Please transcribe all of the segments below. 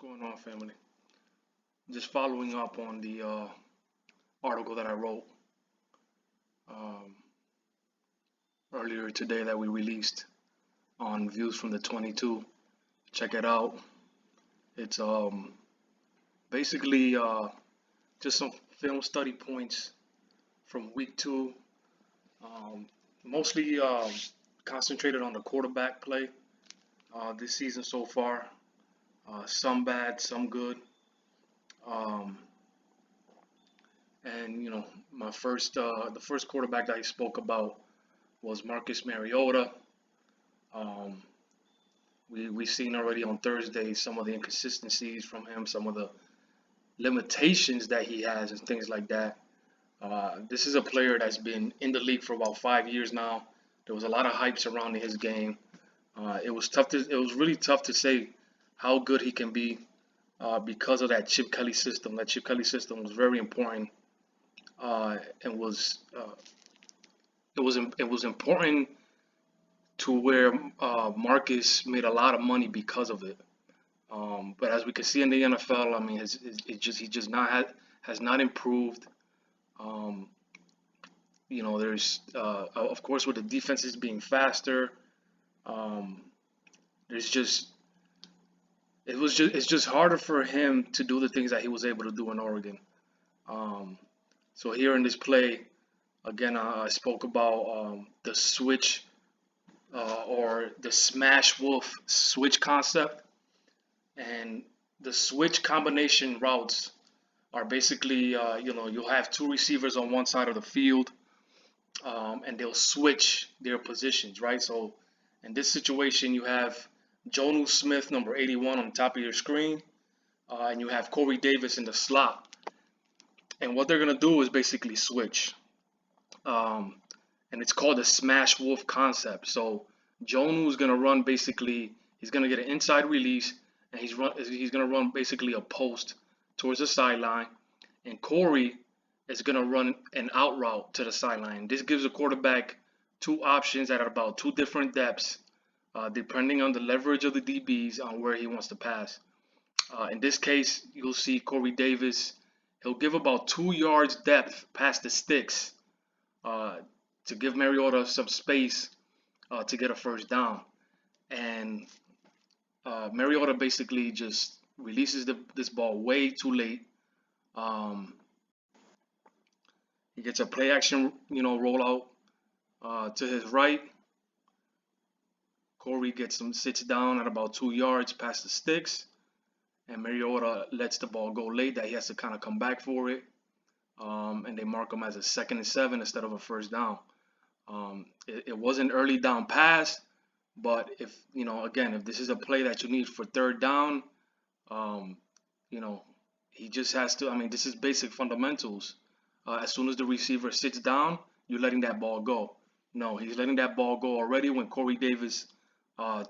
going on, family? Just following up on the article that I wrote um, earlier today that we released on views from the 22. Check it out. It's basically just some film study points from week two, um, mostly concentrated on the quarterback play this season so far. Some bad, some good. Um, and the first quarterback that I spoke about was Marcus Mariota. Um, we seen already on Thursday some of the inconsistencies from him, some of the limitations that he has, and things like that. This is a player that's been in the league for about 5 years now. There was a lot of hype surrounding his game. It was really tough to say how good he can be because of that Chip Kelly system. That Chip Kelly system was very important and it was important to where Marcus made a lot of money because of it. But as we can see in the NFL, I mean, he just not has not improved. Um, there's of course with the defenses being faster, um, there's just it's just harder for him to do the things that he was able to do in Oregon. Um, so here in this play, again, I spoke about the switch or the smash wolf switch concept. And the switch combination routes are basically, you'll have two receivers on one side of the field, and they'll switch their positions, right? So in this situation, you have Jonu Smith, number 81, on top of your screen, and you have Corey Davis in the slot. And what they're going to do is basically switch. And it's called the smash wolf concept. So Jonu is going to run basically, he's going to get an inside release, and he's going to run basically a post towards the sideline, and Corey is going to run an out route to the sideline. This gives the quarterback two options at about two different depths, depending on the leverage of the DBs on where he wants to pass. In this case, you'll see Corey Davis. He'll give about 2 yards depth past the sticks to give Mariota some space to get a first down. And Mariota basically just releases this ball way too late. He gets a play action, rollout to his right. Corey sits down at about 2 yards past the sticks, and Mariota lets the ball go late that he has to kind of come back for it. And they mark him as a 2nd and 7 instead of a first down. It was an early down pass, but if this is a play that you need for 3rd down, he just has to. I mean, this is basic fundamentals. As soon as the receiver sits down, you're letting that ball go. No, he's letting that ball go already when Corey Davis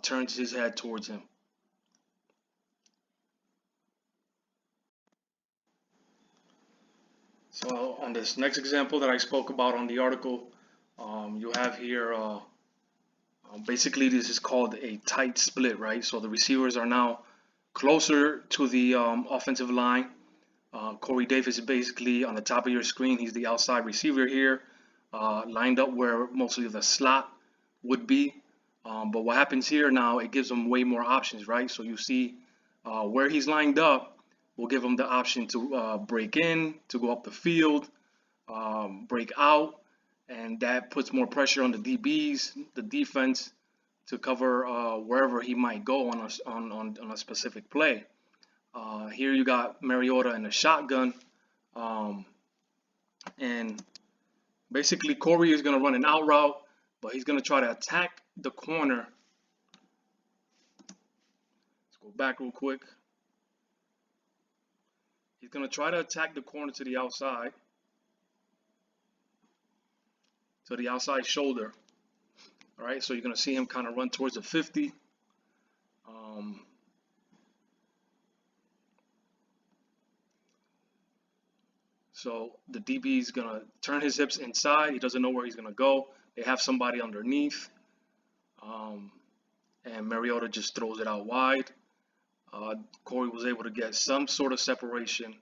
turns his head towards him. So on this next example that I spoke about on the article, you have here basically this is called a tight split, right? So the receivers are now closer to the offensive line. Corey Davis is basically on the top of your screen. He's the outside receiver here, lined up where mostly the slot would be. But what happens here now, it gives him way more options, right? So you see where he's lined up will give him the option to break in, to go up the field, break out, and that puts more pressure on the DBs, the defense, to cover wherever he might go on a specific play. Here you got Mariota in a shotgun, and basically Corey is going to run an out route, but he's going to try to attack the corner. Let's go back real quick. He's going to try to attack the corner to the outside shoulder. All right, so you're going to see him kind of run towards the 50. So the DB is going to turn his hips inside. He doesn't know where he's going to go. They have somebody underneath. And Mariota just throws it out wide. Uh, Corey was able to get some sort of separation,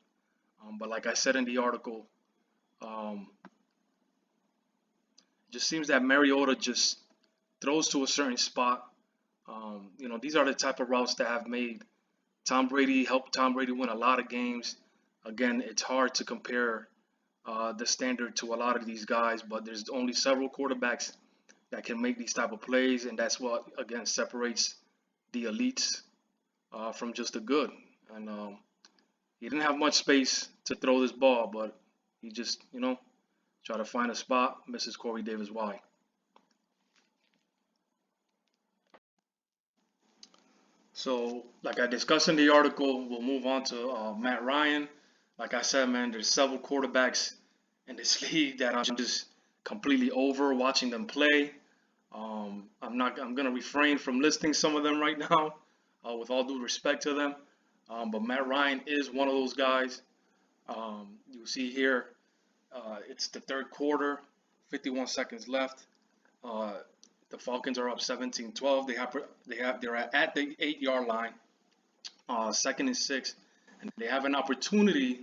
but like I said in the article, um, it just seems that Mariota just throws to a certain spot. These are the type of routes that have made helped Tom Brady win a lot of games. Again, it's hard to compare the standard to a lot of these guys, but there's only several quarterbacks that can make these type of plays, and that's what again separates the elites from just the good. And he didn't have much space to throw this ball, but he just try to find a spot, misses Corey Davis wide. So, like I discussed in the article, we'll move on to Matt Ryan. Like I said, man, there's several quarterbacks in this league that I'm just completely over watching them play. I'm not. I'm gonna refrain from listing some of them right now, with all due respect to them. But Matt Ryan is one of those guys. You see here, it's the third quarter, 51 seconds left. Uh, the Falcons are up 17-12. They're at the 8-yard line, second and 6, and they have an opportunity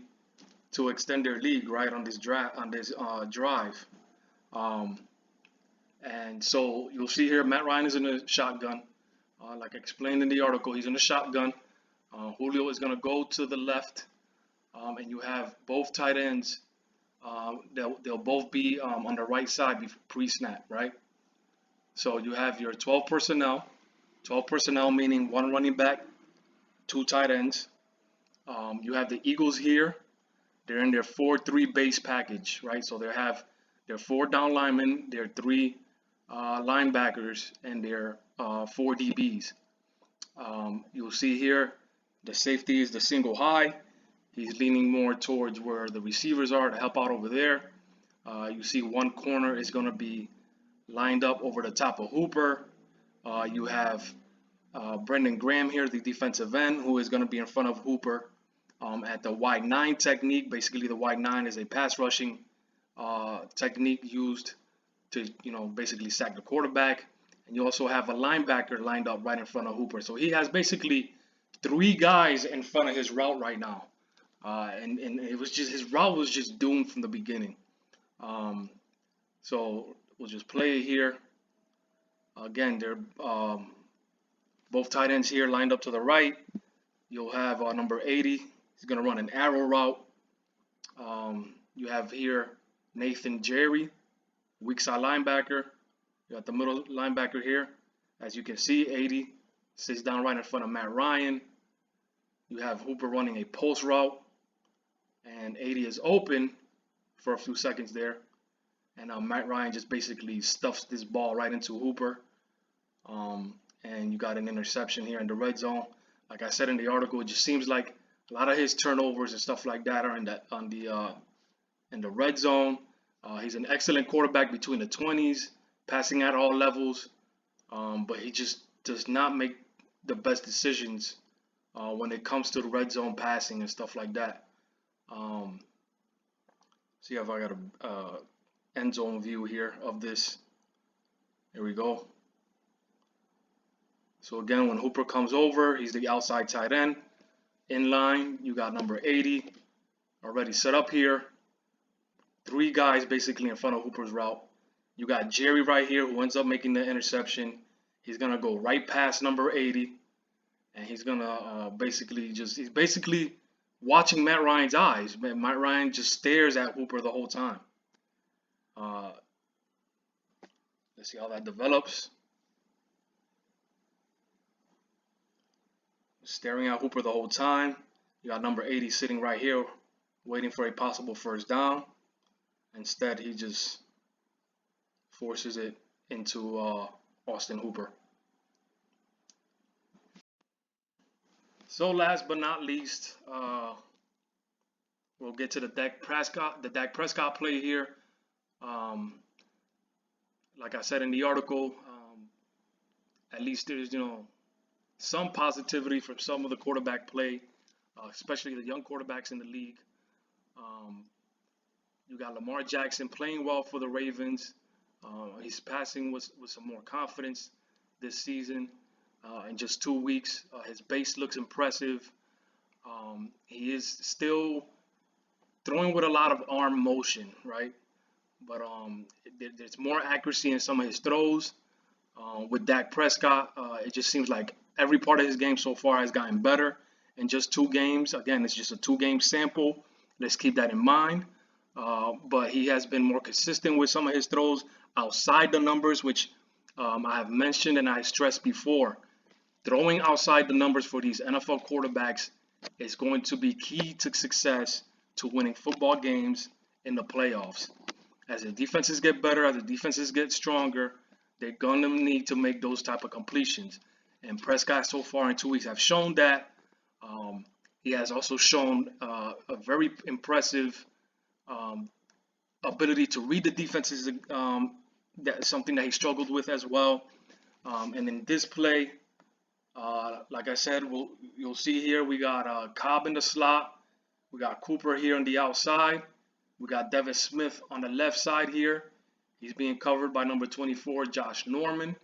to extend their lead right on this drive. Um, and so you'll see here, Matt Ryan is in a shotgun. Like I explained in the article, he's in a shotgun. Julio is going to go to the left, and you have both tight ends. They'll both be on the right side pre-snap, right? So you have your 12 personnel. 12 personnel meaning one running back, two tight ends. You have the Eagles here. They're in their 4-3 base package, right? So they have their 4 down linemen, their 3 linebackers, and their 4 DBs. You'll see here the safety is the single high. He's leaning more towards where the receivers are to help out over there. You see one corner is going to be lined up over the top of Hooper. You have Brendan Graham here, the defensive end, who is going to be in front of Hooper at the wide 9 technique. Basically, the wide 9 is a pass rushing technique used to, basically sack the quarterback. And you also have a linebacker lined up right in front of Hooper. So he has basically 3 guys in front of his route right now. And it was just, his route was just doomed from the beginning. So we'll just play it here. Again, they're both tight ends here lined up to the right. You'll have number 80. He's going to run an arrow route. You have here Nathan Jerry, weak side linebacker. You got the middle linebacker here. As you can see, 80 sits down right in front of Matt Ryan. You have Hooper running a post route. And 80 is open for a few seconds there. And Matt Ryan just basically stuffs this ball right into Hooper. And you got an interception here in the red zone. Like I said in the article, it just seems like a lot of his turnovers and stuff like that are in the red zone. He's an excellent quarterback between the 20s, passing at all levels, but he just does not make the best decisions when it comes to the red zone passing and stuff like that. See if I got a end zone view here of this. Here we go. So again, when Hooper comes over, he's the outside tight end. In line, you got number 80 already set up here. 3 guys basically in front of Hooper's route. You got Jerry right here who ends up making the interception. He's going to go right past number 80. And he's going to he's basically watching Matt Ryan's eyes. Matt Ryan just stares at Hooper the whole time. Let's see how that develops. Staring at Hooper the whole time. You got number 80 sitting right here waiting for a possible first down. Instead, he just forces it into Austin Hooper. So last but not least, we'll get to the Dak Prescott play here. Like I said in the article, at least there's some positivity from some of the quarterback play, especially the young quarterbacks in the league. You got Lamar Jackson playing well for the Ravens. He's passing with some more confidence this season. in just 2 weeks. His base looks impressive. He is still throwing with a lot of arm motion, right? But there's more accuracy in some of his throws. With Dak Prescott, it just seems like every part of his game so far has gotten better in just 2 games. Again, it's just a 2 game sample. Let's keep that in mind. But he has been more consistent with some of his throws outside the numbers, which I have mentioned and I stressed before. Throwing outside the numbers for these NFL quarterbacks is going to be key to success to winning football games in the playoffs. As the defenses get better, as the defenses get stronger, they're going to need to make those type of completions. And Prescott so far in 2 weeks have shown that. He has also shown a very impressive ability to read the defenses. That's something that he struggled with as well. And in this play, like I said, you'll see here we got Cobb in the slot. We got Cooper here on the outside. We got Devin Smith on the left side here. He's being covered by number 24, Josh Norman.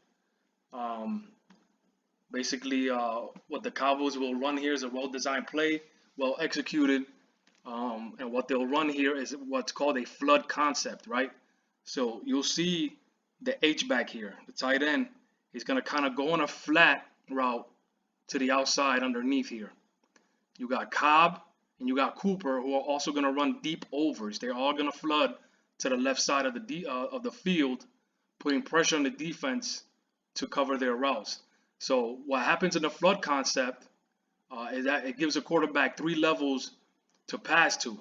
Basically, what the Cowboys will run here is a well-designed play, well executed. And what they'll run here is what's called a flood concept, right? So you'll see the H-back here, the tight end. He's going to kind of go on a flat route to the outside underneath here. You got Cobb and you got Cooper, who are also going to run deep overs. They're all going to flood to the left side of the field, putting pressure on the defense to cover their routes. So what happens in the flood concept is that it gives a quarterback 3 levels to pass to,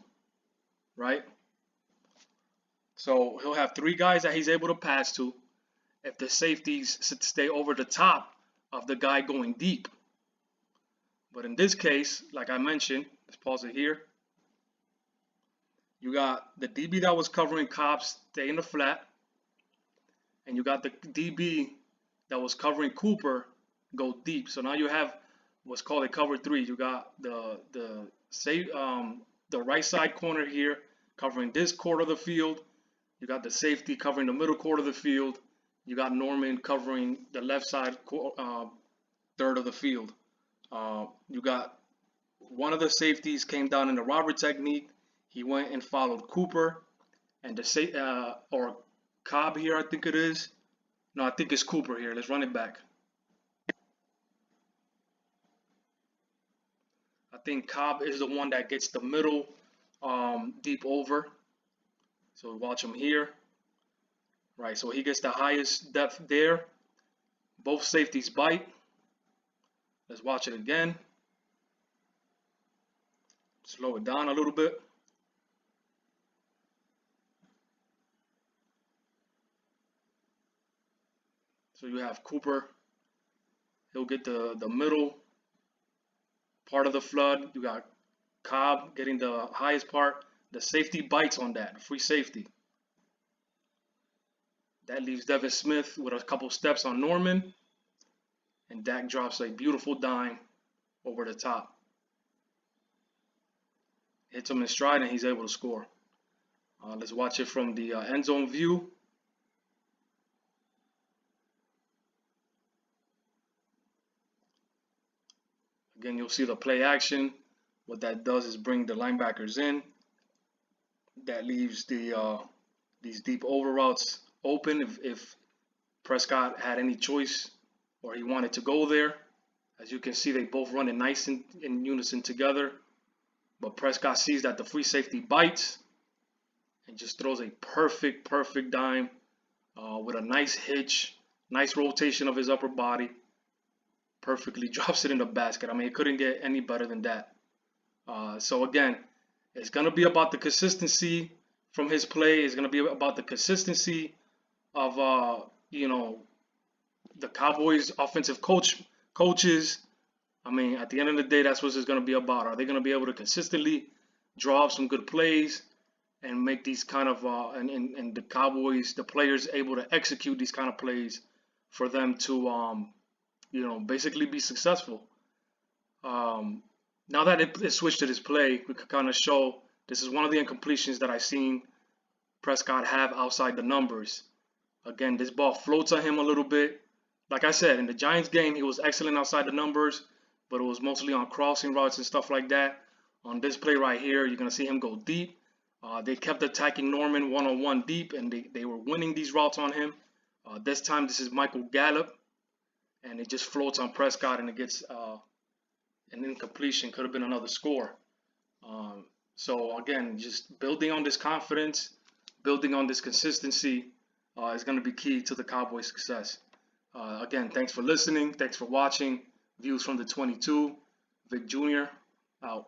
right? So he'll have 3 guys that he's able to pass to if the safeties stay over the top of the guy going deep. But in this case, like I mentioned, let's pause it here. You got the DB that was covering Cobb stay in the flat, and you got the DB that was covering Cooper go deep. So now you have what's called a cover 3. You got the right side corner here covering this quarter of the field. You got the safety covering the middle quarter of the field. You got Norman covering the left side third of the field. You got one of the safeties came down in the robber technique. He went and followed Cooper, and or Cobb here, I think it is. No, I think it's Cooper here. Let's run it back. I think Cobb is the one that gets the middle deep over. So watch him here. Right, so he gets the highest depth there. Both safeties bite. Let's watch it again. Slow it down a little bit. So you have Cooper. He'll get the middle part of the flood. You got Cobb getting the highest part. The safety bites on that, free safety. That leaves Devin Smith with a couple steps on Norman. And Dak drops a beautiful dime over the top. Hits him in stride and he's able to score. Let's watch it from the end zone view. Again, you'll see the play action. What that does is bring the linebackers in. That leaves these deep over routes open if Prescott had any choice or he wanted to go there. As you can see, they both run it nice in unison together. But Prescott sees that the free safety bites and just throws a perfect dime with a nice hitch, nice rotation of his upper body. Perfectly drops it in the basket. I mean, it couldn't get any better than that. So again, it's going to be about the consistency from his play. It's going to be about the consistency of, the Cowboys offensive coaches. I mean, at the end of the day, that's what it's going to be about. Are they going to be able to consistently draw up some good plays and make these kind of, and the Cowboys, the players able to execute these kind of plays for them to, basically be successful. Now that it switched to this play, we could kind of show this is one of the incompletions that I've seen Prescott have outside the numbers. Again, this ball floats on him a little bit. Like I said, in the Giants game, he was excellent outside the numbers, but it was mostly on crossing routes and stuff like that. On this play right here, you're going to see him go deep. They kept attacking Norman one-on-one deep, and they were winning these routes on him. This time, this is Michael Gallup, and it just floats on Prescott, and it gets an incompletion. Could have been another score. So again, just building on this confidence, building on this consistency is going to be key to the Cowboys' success. Again, thanks for listening. Thanks for watching. Views from the 22. Vic Jr. out.